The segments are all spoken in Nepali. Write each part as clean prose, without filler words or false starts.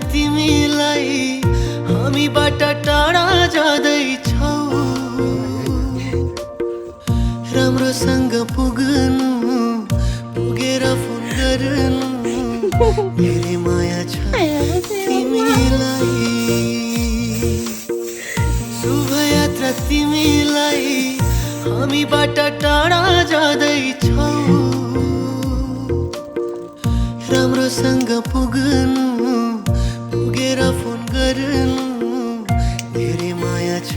तिमीलाई हामीबाट टाढा जाँदैछौ राम्रोसँग पुगेर फोन गर्नु धेरै माया छ तिमीलाई शुभयात्रा तिमीलाई हामीबाट टाढा जाँदैछौ राम्रोसँग पुगेर फोन गर्नु धेरै माया छ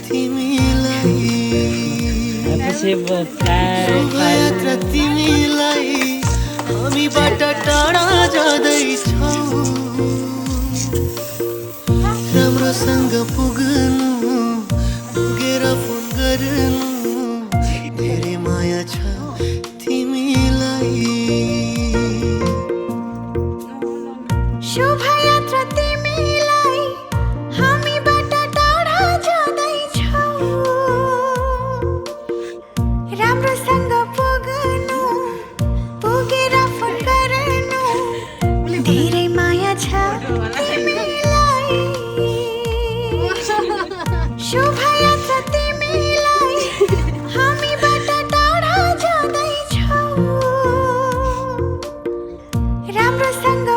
तिमीलाई शुभयात्रा तिमीलाई हामीबाट टाढा जाँदैछौ राम्रोसँग पुगेर फोन गर्नु धेरै माया छ तिमीलाई शुभयात्रा तिमीलाई हामीबाट टाढा जाँदैछौ राम्रोसँग पुगेर फोन गर्नु धेरै माया छ तिमीलाई शुभयात्रा तिमीलाई हामीबाट टाढा जाँदैछौ राम्रोसँग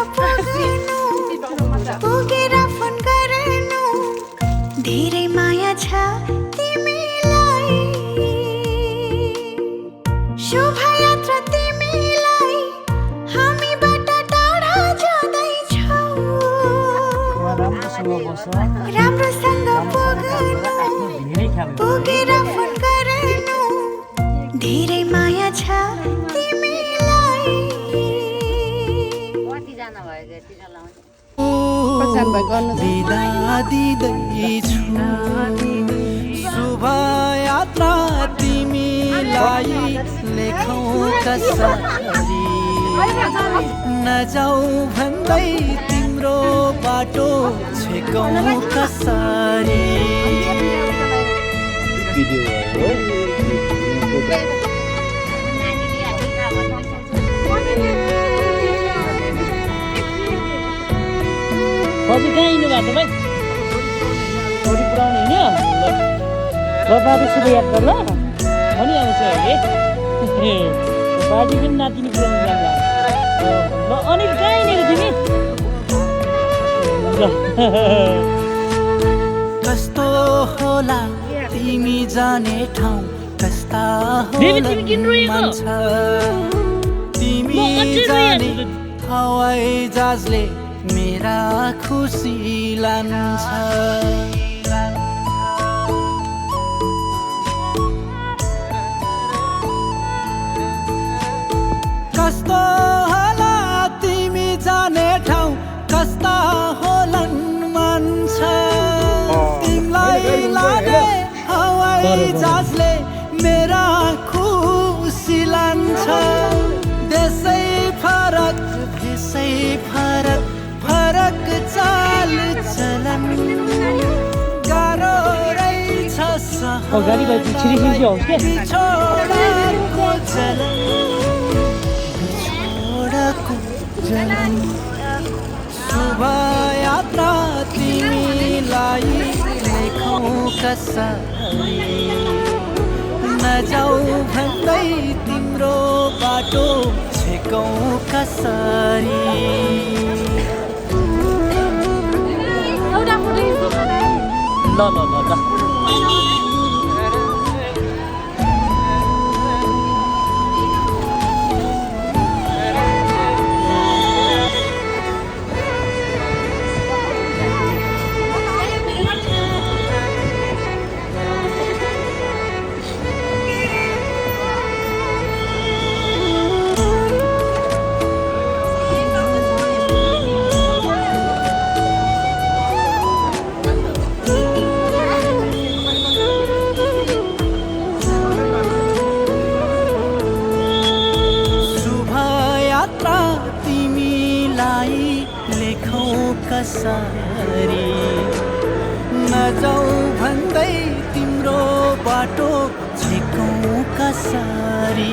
पुगेर फोन गर्नु धेरै माया छ तिमीलाई शुभयात्रा तिमीलाई हामीबाट टाढा जाँदैछौ राम्रोसँग पुगेर फोन गर्नु धेरै माया छ तिमीलाई बिदा दिँदैछु शुभयात्रा तिमीलाई लेखौँ कसरी नजाऊ भन्दै तिम्रो बाटो छेकौँ कसरी हजुर कहाँ हिँड्नु भएको भाइ छोरी पुऱ्याउने होइन ल बाबु शुभयात्रा ल भनी आउँछ अरे बाजी पनि नातिनी पुऱ्याउनु जान्छ ल अनिल कहाँ हिँडेको तिमी ल कस्तो होला तिमी जाने ठाउँ कस्ता होला तिमी जाने हवाई जहाजले मेरा खुसी लान्छ कस्तो होला तिमी जाने ठाउँ कस्ता होलान् मान्छ तिमीलाई लाने हवाई जहाजले मेरा खुसी लान्छ देशै फरक भेषै फरक फरक चाल चलन गाह्रो रहेछ गाडी बाइक छिरिछिरी होस् के बिछोडको जलन जलन शुभयात्रा तिमीलाई लेखौँ कसरी नजाऊ भन्दै तिम्रो बाटो छेकौँ कसरी ल ल ल ल कसरी नजाऊ भन्दै तिम्रो बाटो झिकौँ कसरी